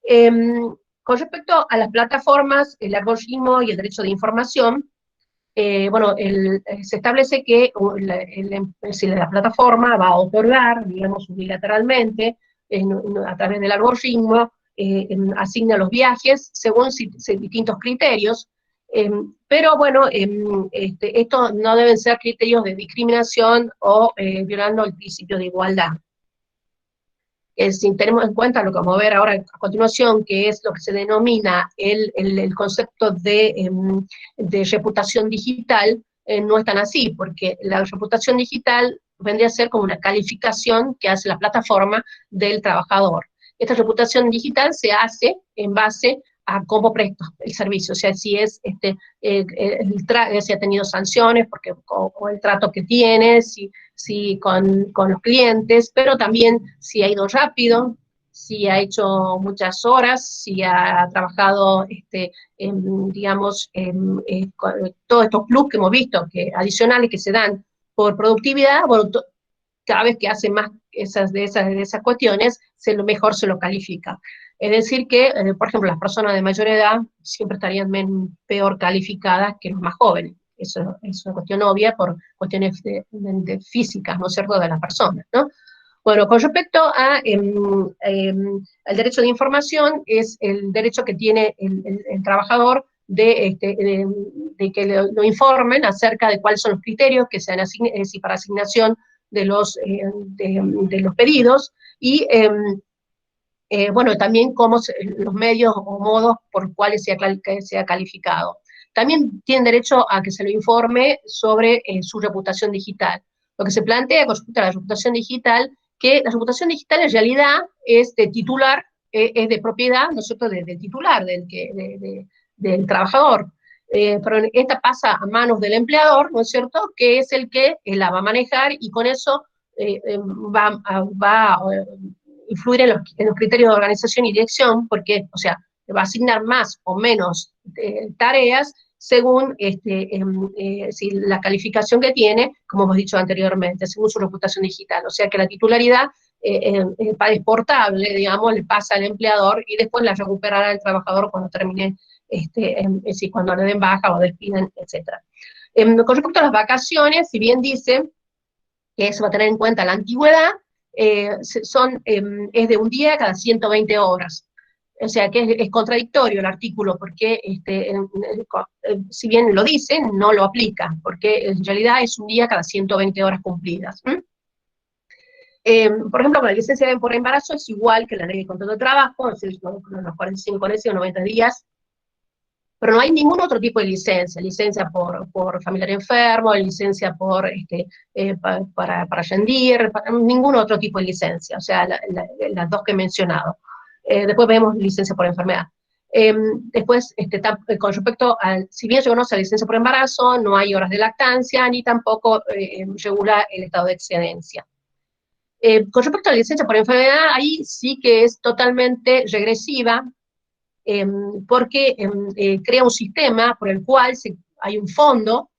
Con respecto a las plataformas, el algoritmo y el derecho de información, bueno, se establece que si la plataforma va a otorgar, digamos, unilateralmente, a través del algoritmo, asigna los viajes según distintos criterios, pero bueno, esto no deben ser criterios de discriminación o violando el principio de igualdad. Si tenemos en cuenta lo que vamos a ver ahora a continuación, que es lo que se denomina el concepto de reputación digital, no es tan así, porque la reputación digital vendría a ser como una calificación que hace la plataforma del trabajador. Esta reputación digital se hace en base a cómo presta el servicio, o sea, si es si ha tenido sanciones porque, o el trato que tiene, si con los clientes, pero también si ha ido rápido, si ha hecho muchas horas, si ha trabajado, digamos, todos estos plus que hemos visto, que adicionales que se dan por productividad, bueno, cada vez que hace más de esas cuestiones, mejor se lo califica. Es decir que, por ejemplo, las personas de mayor edad siempre estarían peor calificadas que los más jóvenes. Eso es una cuestión obvia por cuestiones de físicas, ¿no es cierto?, de las personas, ¿no? Bueno, con respecto al derecho de información, es el derecho que tiene el trabajador de que lo informen acerca de cuáles son los criterios que sean para asignación de los pedidos, y bueno, también cómo los medios o modos por cuales sea calificado. También tienen derecho a que se lo informe sobre su reputación digital. Lo que se plantea con respecto a la reputación digital, que la reputación digital en realidad es de titular, es de propiedad, ¿no es cierto?, del titular, del trabajador. Pero esta pasa a manos del empleador, ¿no es cierto?, que es el que la va a manejar, y con eso va a influir en los criterios de organización y dirección, porque, o sea, va a asignar más o menos tareas según si la calificación que tiene, como hemos dicho anteriormente, según su reputación digital. O sea que la titularidad es portable, digamos, le pasa al empleador y después la recuperará el trabajador cuando termine, cuando le den baja o despiden, etc. Con respecto a las vacaciones, si bien dice que eso va a tener en cuenta la antigüedad, es de un día cada 120 horas. O sea que es contradictorio el artículo, porque si bien lo dice, no lo aplica, porque en realidad es un día cada 120 horas cumplidas. Por ejemplo, con la licencia por embarazo es igual que la ley de contrato de trabajo, es decir, con los 45 meses o 90 días, pero no hay ningún otro tipo de licencia por familiar enfermo, licencia por, para rendir, ningún otro tipo de licencia, o sea, las dos que he mencionado. Después vemos licencia por enfermedad. Después, con respecto al, si bien se conoce la licencia por embarazo, no hay horas de lactancia, ni tampoco regula el estado de excedencia. Con respecto a la licencia por enfermedad, ahí sí que es totalmente regresiva, porque crea un sistema por el cual hay un fondo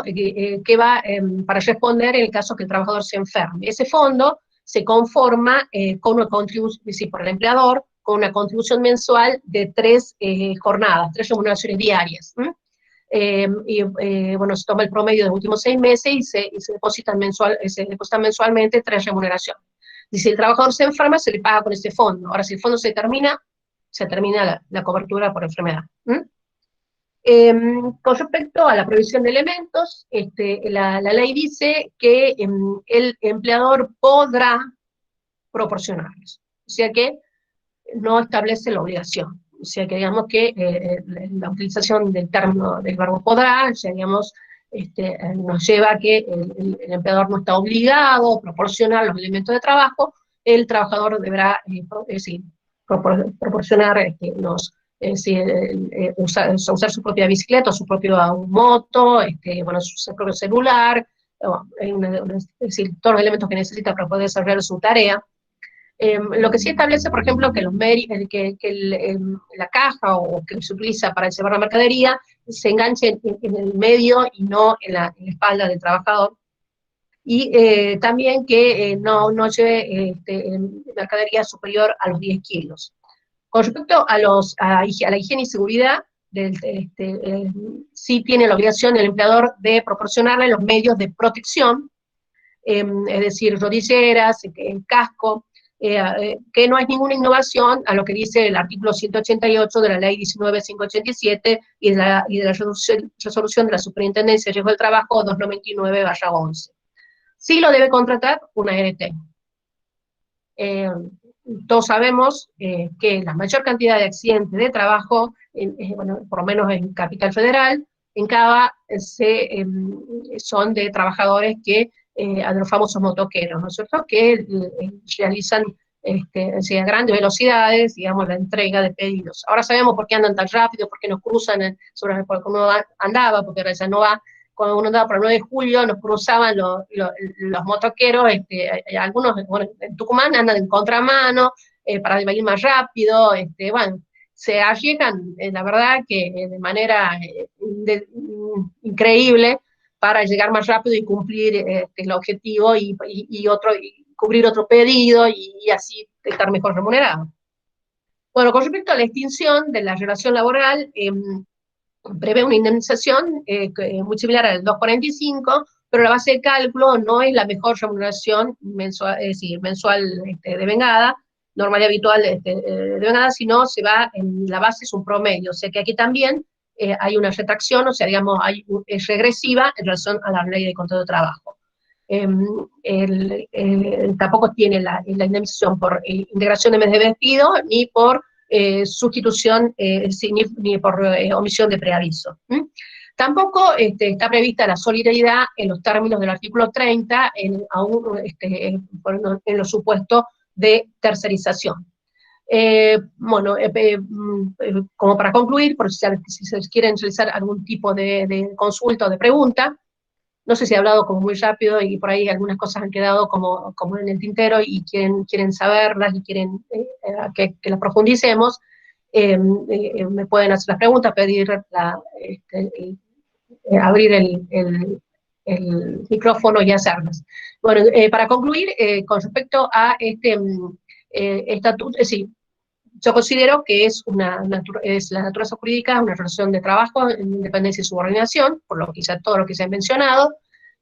que va para responder en el caso que el trabajador se enferme. Ese fondo se conforma con una contribución, por el empleador, con una contribución mensual de 3 jornadas, 3 remuneraciones diarias. Bueno, se toma el promedio de los últimos 6 meses y se depositan mensualmente 3 remuneraciones. Y si el trabajador se enferma, se le paga con este fondo. Ahora, si el fondo se termina la cobertura por enfermedad. Con respecto a la provisión de elementos, la ley dice que el empleador podrá proporcionarlos, o sea que no establece la obligación, o sea que digamos que la utilización del término del verbo podrá, o sea, digamos, nos lleva a que el empleador no está obligado a proporcionar los elementos de trabajo, el trabajador deberá proporcionar usar su propia bicicleta o su propia moto, bueno, su propio celular, es decir, todos los elementos que necesita para poder desarrollar su tarea. Lo que sí establece, por ejemplo, que la caja o que se utiliza para llevar la mercadería se enganche en el medio y no en la espalda del trabajador. Y también que no lleve mercadería superior a los 10 kilos. Con respecto a la higiene y seguridad, sí tiene la obligación el empleador de proporcionarle los medios de protección, es decir, rodilleras, casco, que no hay ninguna innovación a lo que dice el artículo 188 de la ley 19.587 y de la resolución de la Superintendencia de Riesgo del Trabajo 299/11. Sí lo debe contratar una ERT. Todos sabemos que la mayor cantidad de accidentes de trabajo, bueno, por lo menos en Capital Federal, en Cava, son de trabajadores que, de los famosos motoqueros, ¿no es cierto?, que realizan a grandes velocidades, digamos, la entrega de pedidos. Ahora sabemos por qué andan tan rápido, por qué nos cruzan, porque uno andaba, porque ahora ya no va. Cuando uno andaba por el 9 de julio, nos cruzaban los motoqueros, algunos, bueno, en Tucumán andan en contramano, para ir más rápido, bueno, se arriesgan, la verdad, que de manera increíble para llegar más rápido y cumplir el objetivo y cubrir otro pedido y así estar mejor remunerado. Bueno, con respecto a la extinción de la relación laboral, prevé una indemnización muy similar al 245, pero la base de cálculo no es la mejor remuneración mensual, es decir, mensual devengada, normal y habitual devengada, sino se va, en la base es un promedio, o sea que aquí también hay una retracción, o sea, digamos, es regresiva en relación a la ley de contrato de trabajo. Tampoco tiene la indemnización por integración de mes de despido, ni por sustitución, ni por omisión de preaviso. Tampoco está prevista la solidaridad en los términos del artículo 30 en los supuestos de tercerización. Bueno, como para concluir, por si se quieren realizar algún tipo de consulta o de pregunta, no sé si he hablado como muy rápido y por ahí algunas cosas han quedado como en el tintero y quieren saberlas y quieren que las profundicemos, me pueden hacer las preguntas, pedir abrir el micrófono y hacerlas. Bueno, para concluir, con respecto a estatuto, sí, yo considero que es la naturaleza jurídica, una relación de trabajo en independencia y subordinación, por todo lo que se ha mencionado,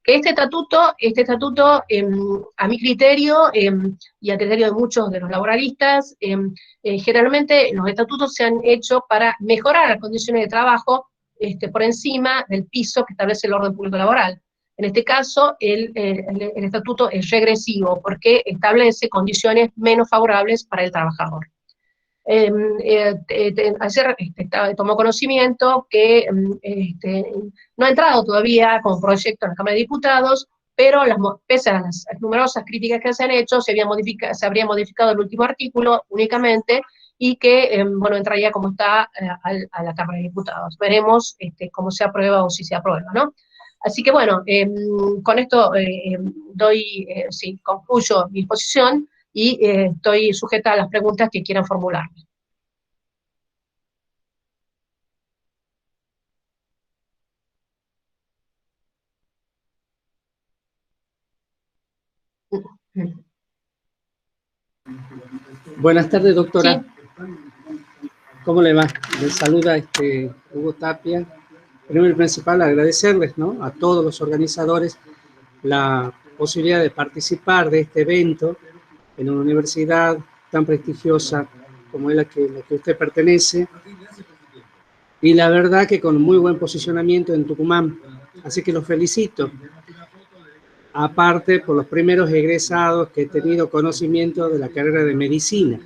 Que este estatuto a mi criterio y a criterio de muchos de los laboralistas, generalmente los estatutos se han hecho para mejorar las condiciones de trabajo por encima del piso que establece el orden público laboral. En este caso, el estatuto es regresivo porque establece condiciones menos favorables para el trabajador. Ayer tomó conocimiento que no ha entrado todavía como proyecto en la Cámara de Diputados, pero pese a las numerosas críticas que se han hecho, se habría modificado el último artículo únicamente, y que, bueno, entraría como está a la Cámara de Diputados. Veremos cómo se aprueba o si se aprueba, ¿no? Así que, bueno, con esto concluyo mi exposición y estoy sujeta a las preguntas que quieran formularme. Buenas tardes, doctora. Sí. ¿Cómo le va? Les saluda Hugo Tapia. Primero y principal, agradecerles, ¿no?, a todos los organizadores la posibilidad de participar de este evento en una universidad tan prestigiosa como es la que usted pertenece, y la verdad que con muy buen posicionamiento en Tucumán. Así que los felicito. Aparte, por los primeros egresados que he tenido conocimiento de la carrera de medicina.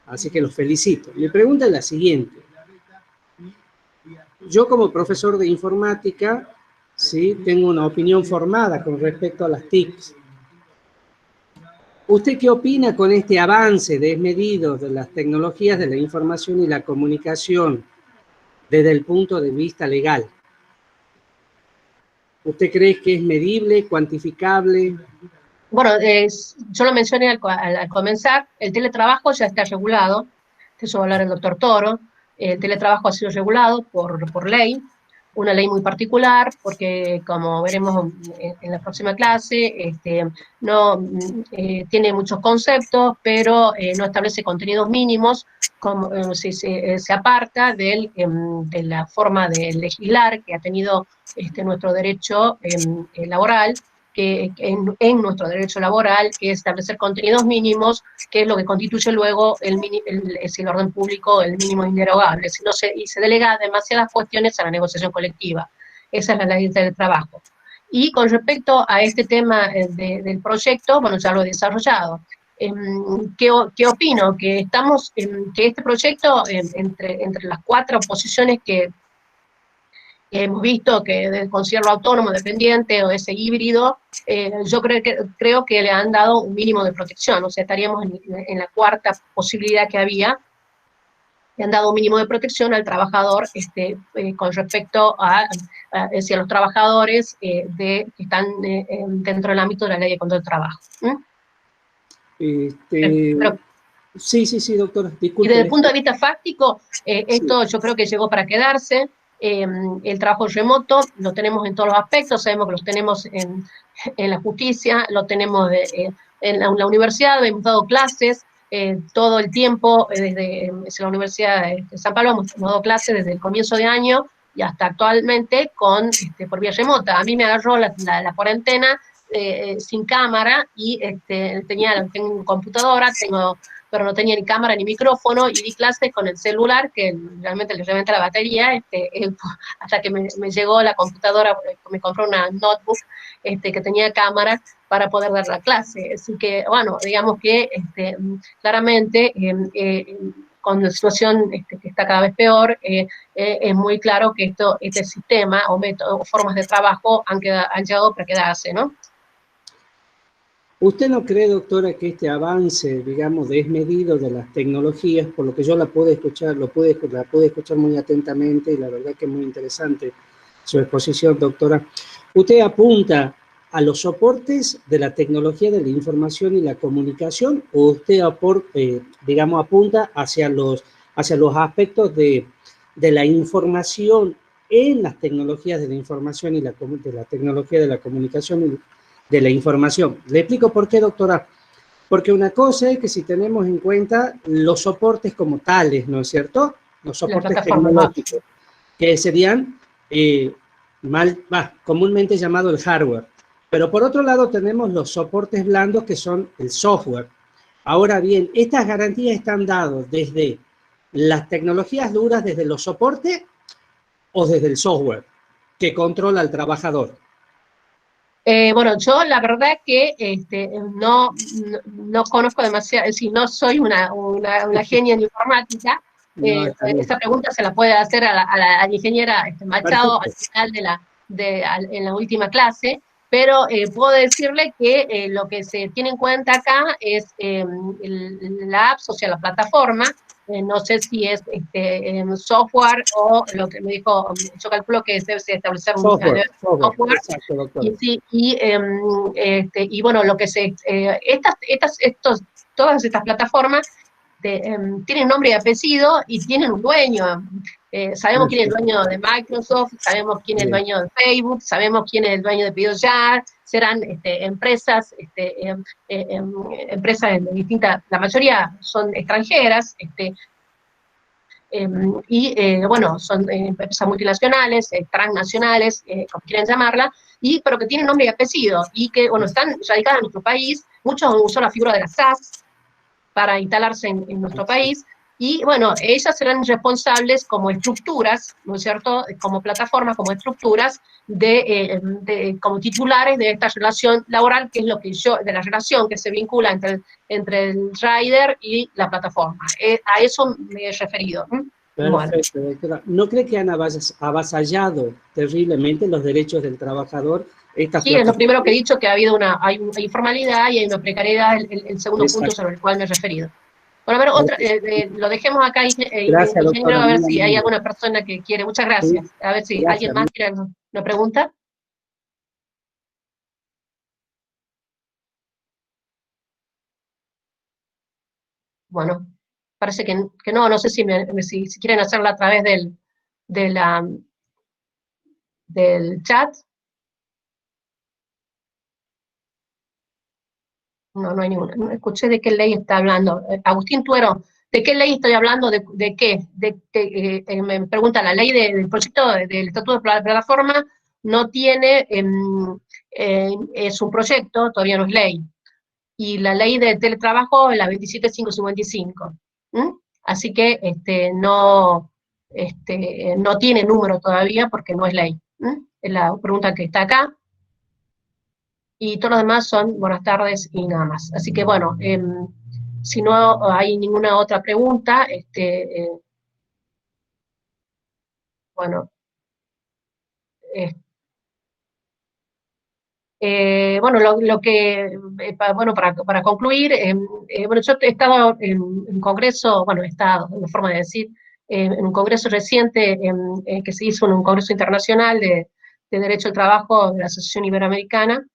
Así que los felicito. Mi pregunta es la siguiente. Yo, como profesor de informática, sí, tengo una opinión formada con respecto a las TICs. ¿Usted qué opina con este avance desmedido de las tecnologías de la información y la comunicación desde el punto de vista legal? ¿Usted cree que es medible, cuantificable? Bueno, yo lo mencioné al comenzar, el teletrabajo ya está regulado, de eso va a hablar el doctor Toro. El teletrabajo ha sido regulado por ley, una ley muy particular, porque como veremos en la próxima clase, tiene muchos conceptos, pero no establece contenidos mínimos, como si se aparta de la forma de legislar que ha tenido nuestro derecho laboral, que en nuestro derecho laboral, que es establecer contenidos mínimos, que es lo que constituye luego el orden público, el mínimo inderogable, y se delega demasiadas cuestiones a la negociación colectiva. Esa es la ley del trabajo. Y con respecto a este tema del proyecto, bueno, ya lo he desarrollado. ¿Qué opino? Que este proyecto, entre las 4 posiciones que hemos visto, que del concierto autónomo, dependiente o ese híbrido, yo creo que le han dado un mínimo de protección, o sea, estaríamos en la 4ª posibilidad que había. Le han dado un mínimo de protección al trabajador con respecto a los trabajadores que están dentro del ámbito de la ley de control del trabajo. Sí, doctora, disculpe. Y desde el punto de vista fáctico, esto yo creo que llegó para quedarse. El trabajo remoto lo tenemos en todos los aspectos, sabemos que lo tenemos en la justicia, lo tenemos en la universidad, hemos dado clases todo el tiempo, desde la Universidad de San Pablo hemos dado clases desde el comienzo de año y hasta actualmente por vía remota. A mí me agarró la cuarentena sin cámara y tengo computadora, pero no tenía ni cámara ni micrófono, y di clases con el celular, que realmente le reventa la batería, hasta que me llegó la computadora, me compré una notebook que tenía cámara para poder dar la clase. Así que, bueno, digamos que claramente con la situación que está cada vez peor, es muy claro que este sistema o métodos o formas de trabajo han llegado para quedarse, ¿no? ¿Usted no cree, doctora, que este avance, digamos, desmedido de las tecnologías, por lo que yo la pude escuchar muy atentamente, y la verdad que es muy interesante su exposición, doctora, usted apunta a los soportes de la tecnología de la información y la comunicación, o usted apunta hacia los aspectos de la información en las tecnologías de la información y de la tecnología de la comunicación y de la información? Le explico por qué, doctora. Porque una cosa es que si tenemos en cuenta los soportes como tales, ¿no es cierto? Los soportes tecnológicos, que serían comúnmente llamado el hardware. Pero por otro lado tenemos los soportes blandos, que son el software. Ahora bien, estas garantías están dadas desde las tecnologías duras, desde los soportes o desde el software que controla al trabajador. Bueno, yo la verdad que no conozco demasiado, es decir, no soy una genia en informática. No, Esta pregunta se la puede hacer a la ingeniera Machado al final en la última clase, pero puedo decirle que lo que se tiene en cuenta acá es la app, o sea, la plataforma. No sé si es software o lo que me dijo, yo calculo que debe establecer un software. Exacto, doctor. Y bueno, lo que todas estas plataformas tienen nombre y apellido y tienen un dueño. Sabemos quién es el dueño de Microsoft, sabemos quién es el dueño de Facebook, sabemos quién es el dueño de PedoYar, serán empresas, empresas de distintas, la mayoría son extranjeras, bueno, son empresas multinacionales, transnacionales, como quieran llamarla, pero que tienen nombre y apellido, y que, bueno, están radicadas en nuestro país. Muchos usan la figura de la SAS para instalarse en nuestro país, y bueno, ellas serán responsables como estructuras, ¿no es cierto?, como plataformas, como estructuras, como titulares de esta relación laboral, que es lo que de la relación que se vincula entre el rider y la plataforma. A eso me he referido. Perfecto, doctora. ¿No cree que han avasallado terriblemente los derechos del trabajador? Sí, es lo primero que he dicho, que hay una informalidad y hay una precariedad, el segundo punto sobre el cual me he referido. Bueno, a ver, otra, lo dejemos acá, gracias, ingeniero, doctora, a ver si hay alguna persona que quiere. Muchas gracias. Sí, a ver si gracias. alguien más quiere una pregunta. Bueno, parece que no sé si quieren hacerla a través del chat. No hay ninguna. No escuché de qué ley está hablando. Agustín Tuero, ¿de qué ley estoy hablando? ¿De qué? Me pregunta, la ley del proyecto del Estatuto de Plataforma no tiene, es un proyecto, todavía no es ley. Y la ley de teletrabajo es la 27555. Así que no tiene número todavía porque no es ley. Es la pregunta que está acá. Y todos los demás son buenas tardes y nada más. Así que bueno, si no hay ninguna otra pregunta, bueno, bueno, bueno, para concluir, bueno, yo he estado en un congreso, bueno, he estado, una forma de decir, en un congreso reciente que se hizo en un congreso internacional de Derecho al Trabajo de la Asociación Iberoamericana,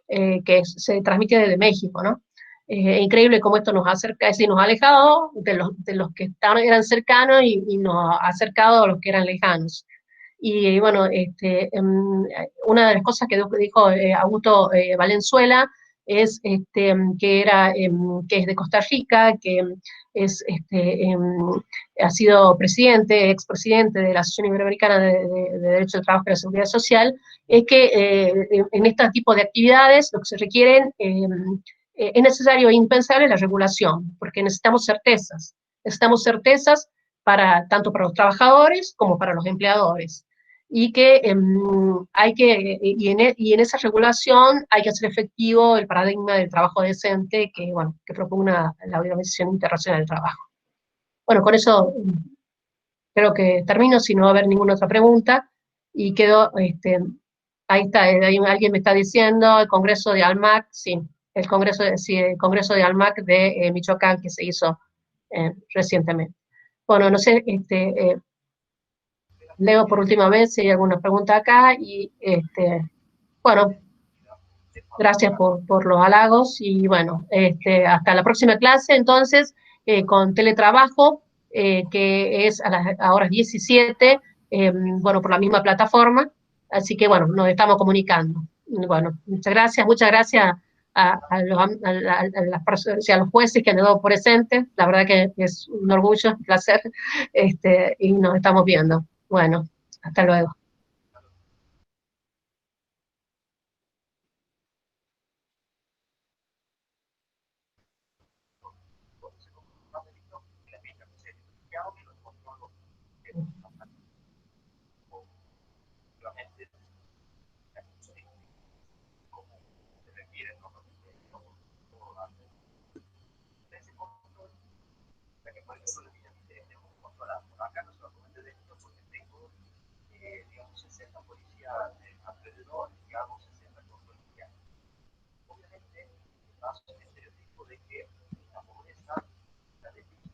que se transmite desde México, ¿no? Es increíble cómo esto nos acerca, es decir, nos ha alejado de los que eran cercanos y nos ha acercado a los que eran lejanos. Y bueno, una de las cosas que dijo Augusto Valenzuela es que es de Costa Rica, que ha sido expresidente de la Asociación Iberoamericana de Derecho del Trabajo y la Seguridad Social, es que en este tipo de actividades lo que se requieren es necesario e indispensable la regulación, porque necesitamos certezas tanto para los trabajadores como para los empleadores. Y que y en esa regulación hay que hacer efectivo el paradigma del trabajo decente que propugna la Organización Internacional del Trabajo. Bueno, con eso creo que termino, si no va a haber ninguna otra pregunta, y quedo, ahí está, alguien me está diciendo, el Congreso de ALMAC, sí, el Congreso de ALMAC de Michoacán que se hizo recientemente. Bueno, no sé, leo por última vez si hay alguna pregunta acá y bueno, gracias por los halagos y bueno, hasta la próxima clase entonces con teletrabajo que es a las horas 17, bueno, por la misma plataforma, así que bueno, nos estamos comunicando. Bueno, muchas gracias a las personas, a los jueces que han dado presentes, la verdad que es un orgullo, un placer, y nos estamos viendo. Bueno, hasta luego.